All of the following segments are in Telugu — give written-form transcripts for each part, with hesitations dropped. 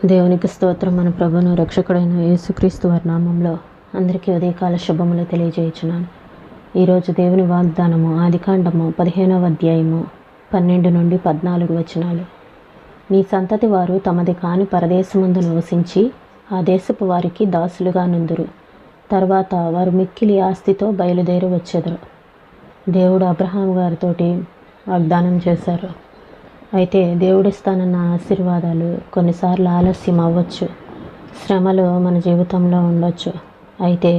దేవునికి స్తోత్రం. మన ప్రభువును రక్షకుడైన యేసుక్రీస్తు వారి నామంలో అందరికీ ఉదయకాల శుభములు తెలియజేయుచున్నాను. ఈరోజు దేవుని వాగ్దానము ఆదికాండము 15వ అధ్యాయము 12 నుండి 14 వచనాలు. నీ సంతతి వారు తమది కాని పరదేశమందు నివసించి ఆ దేశపు వారికి దాసులుగా నుందురు. తర్వాత వారు మిక్కిలి ఆస్తితో బయలుదేరి వచ్చెదరు. దేవుడు అబ్రహాం గారితోటి వాగ్దానం చేశారు. అయితే దేవుడిస్తానన్న ఆశీర్వాదాలు కొన్నిసార్లు ఆలస్యం అవ్వచ్చు, శ్రమలు మన జీవితంలో ఉండొచ్చు. అయితే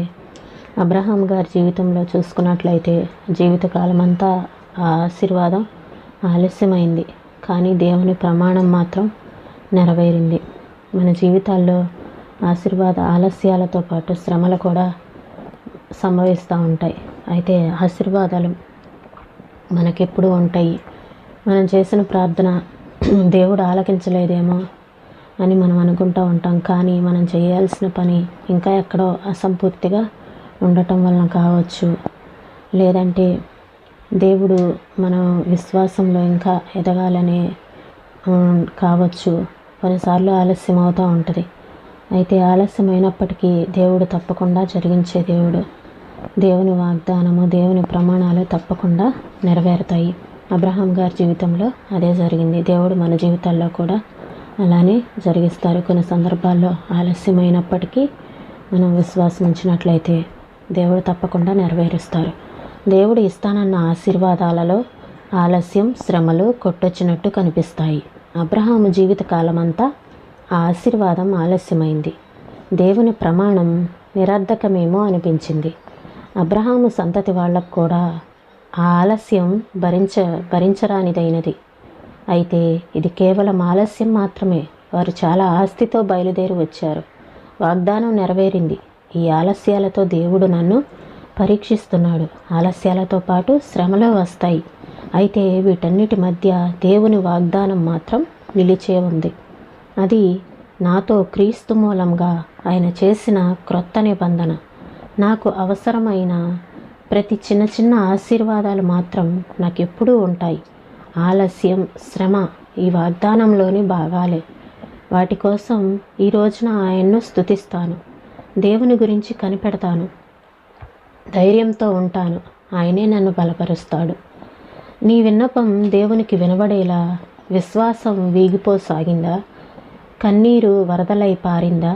అబ్రహాం గారి జీవితంలో చూసుకున్నట్లయితే జీవితకాలం అంతా ఆ ఆశీర్వాదం ఆలస్యమైంది, కానీ దేవుని ప్రమాణం మాత్రం నెరవేరింది. మన జీవితాల్లో ఆశీర్వాద ఆలస్యాలతో పాటు శ్రమలు కూడా సంభవిస్తూ ఉంటాయి. అయితే ఆశీర్వాదాలు మనకెప్పుడు ఉంటాయి. మనం చేసిన ప్రార్థన దేవుడు ఆలకించలేదేమో అని మనం అనుకుంటూ ఉంటాం, కానీ మనం చేయాల్సిన పని ఇంకా ఎక్కడో అసంపూర్తిగా ఉండటం వలన కావచ్చు, లేదంటే దేవుడు మన విశ్వాసంలో ఇంకా ఎదగాలని కావచ్చు. కొన్నిసార్లు ఆలస్యం అవుతూ ఉంటుంది. అయితే ఆలస్యమైనప్పటికీ దేవుడు తప్పకుండా జరిగించే దేవుడు. దేవుని వాగ్దానము, దేవుని ప్రమాణాలు తప్పకుండా నెరవేరుతాయి. అబ్రహాం గారి జీవితంలో అదే జరిగింది. దేవుడు మన జీవితాల్లో కూడా అలానే జరిగిస్తారు. కొన్ని సందర్భాల్లో ఆలస్యమైనప్పటికీ మనం విశ్వాసం ఉంచినట్లయితే దేవుడు తప్పకుండా నెరవేరుస్తారు. దేవుడు ఇస్తానన్న ఆశీర్వాదాలలో ఆలస్యం, శ్రమలు కొట్టొచ్చినట్టు కనిపిస్తాయి. అబ్రహాము జీవిత కాలమంతా ఆ ఆశీర్వాదం ఆలస్యమైంది. దేవుని ప్రమాణం నిరర్ధకమేమో అనిపించింది. అబ్రహాము సంతతి వాళ్ళకు కూడా ఆ ఆలస్యం భరించరానిదైనది. అయితే ఇది కేవలం ఆలస్యం మాత్రమే. వారు చాలా ఆస్తితో బయలుదేరి వచ్చారు. వాగ్దానం నెరవేరింది. ఈ ఆలస్యాలతో దేవుడు నన్ను పరీక్షిస్తున్నాడు. ఆలస్యాలతో పాటు శ్రమలు వస్తాయి. అయితే వీటన్నిటి మధ్య దేవుని వాగ్దానం మాత్రం నిలిచే ఉంది. అది నాతో క్రీస్తు మూలంగా ఆయన చేసిన క్రొత్త నిబంధన. నాకు అవసరమైన ప్రతి చిన్న చిన్న ఆశీర్వాదాలు మాత్రం నాకు ఎప్పుడూ ఉంటాయి. ఆలస్యం, శ్రమ ఈ వాగ్దానంలోని భాగాలే. వాటి కోసం ఈ రోజున ఆయన్ను స్తుతిస్తాను. దేవుని గురించి కనిపెడతాను. ధైర్యంతో ఉంటాను. ఆయనే నన్ను బలపరుస్తాడు. నీ విన్నపం దేవునికి వినబడేలా విశ్వాసం వీగిపోసాగిందా? కన్నీరు వరదలై పారిందా?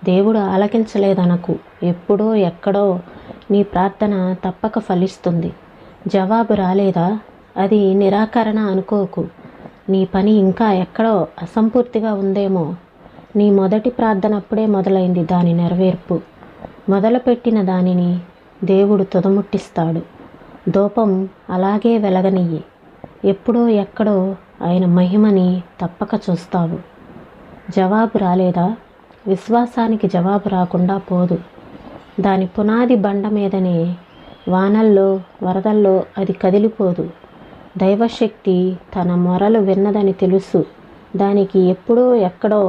దేవుడు ఆలకించలేదనకు. ఎప్పుడో ఎక్కడో నీ ప్రార్థన తప్పక ఫలిస్తుంది. జవాబు రాలేదా? అది నిరాకరణ అనుకోకు. నీ పని ఇంకా ఎక్కడో అసంపూర్తిగా ఉందేమో. నీ మొదటి ప్రార్థన అప్పుడే మొదలైంది దాని నెరవేర్పు. మొదలుపెట్టిన దానిని దేవుడు తుదముట్టిస్తాడు. ధూపం అలాగే వెలగనియ్యి. ఎప్పుడో ఎక్కడో ఆయన మహిమని తప్పక చూస్తావు. జవాబు రాలేదా? విశ్వాసానికి జవాబు రాకుండా పోదు. దాని పునాది బండ మీదనే వానల్లో, వరదల్లో అది కదిలిపోదు. దైవశక్తి తన మొరలు విన్నదని తెలుసు. దానికి ఎప్పుడో ఎక్కడో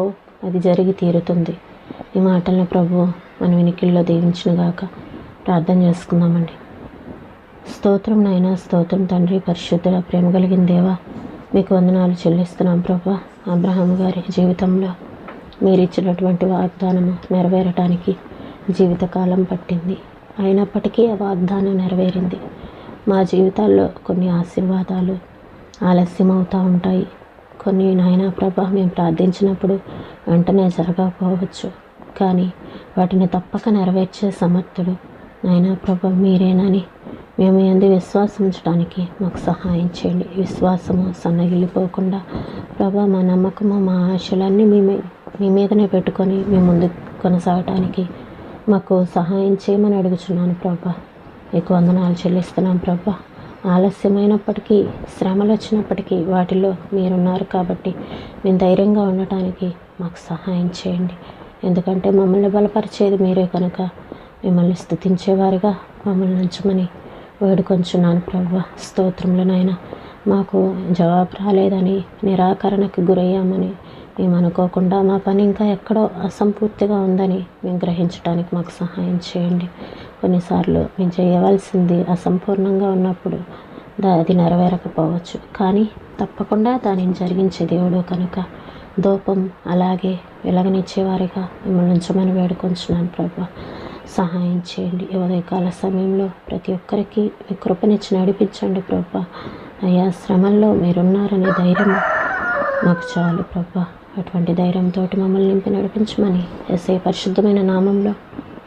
అది జరిగి తీరుతుంది. ఈ మాటలను ప్రభు మన వినికిల్లో దీవించునుగాక. ప్రార్థన చేసుకుందామండి. స్తోత్రం నాయనా, స్తోత్రం తండ్రి, పరిశుద్ధుల ప్రేమ కలిగిన దేవా, మీకు వందనాలు చెల్లిస్తున్నాం ప్రభు. అబ్రహాం గారి జీవితంలో మీరు ఇచ్చినటువంటి వాగ్దానము నెరవేరటానికి జీవితకాలం పట్టింది. అయినప్పటికీ ఆ వాగ్దానం నెరవేరింది. మా జీవితాల్లో కొన్ని ఆశీర్వాదాలు ఆలస్యం అవుతూ ఉంటాయి. కొన్ని నాయనా ప్రభా మేము ప్రార్థించినప్పుడు వెంటనే జరగకపోవచ్చు, కానీ వాటిని తప్పక నెరవేర్చే సమర్థుడు నాయనా ప్రభా మీరేనని మేము ఎందు విశ్వాసం ఉంచడానికి మాకు సహాయం చేయండి. విశ్వాసము సన్నగిల్లిపోకుండా ప్రభా మా నమ్మకము, మా ఆశలన్నీ మీ మీదనే పెట్టుకొని మేము ముందుకు కొనసాగటానికి మాకు సహాయం చేయమని అడుగుచున్నాను ప్రభా. మీకు వందనాలు చెల్లిస్తున్నాం ప్రభా. ఆలస్యమైనప్పటికీ, శ్రమలు వచ్చినప్పటికీ వాటిలో మీరున్నారు కాబట్టి మేము ధైర్యంగా ఉండటానికి మాకు సహాయం చేయండి. ఎందుకంటే మమ్మల్ని బలపరిచేది మీరే కనుక మిమ్మల్ని స్తుతించేవారుగా మమ్మల్ని ఉంచమని వేడుకొంచున్నాను ప్రభా. స్తోత్రములు నాయన. మాకు జవాబు రాలేదని, నిరాకరణకు గురయ్యామని మేము అనుకోకుండా మా పని ఇంకా ఎక్కడో అసంపూర్తిగా ఉందని మేము గ్రహించడానికి మాకు సహాయం చేయండి. కొన్నిసార్లు మేము చేయవలసింది అసంపూర్ణంగా ఉన్నప్పుడు అది నెరవేరకపోవచ్చు, కానీ తప్పకుండా దానిని జరిగించే దేవుడు కనుక ధూపం అలాగే వెలగనిచ్చేవారిగా మిమ్మల్ని ఉంచమని వేడుకొంచున్నాను ప్రభా. సహాయం చేయండి. ఈ ఉదయకాల సమయంలో ప్రతి ఒక్కరికి మీ కృపనిచ్చి నడిపించండి ప్రభా. అయ్యా, శ్రమల్లో మీరున్నారనే ధైర్యం మాకు చాలు ప్రభా. అటువంటి ధైర్యంతో మమ్మల్ని నింపి నడిపించమని యేసయ్య పరిశుద్ధమైన నామంలో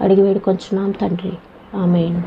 అడిగి వేడుకొంచున్నాం తండ్రి. ఆమేన్.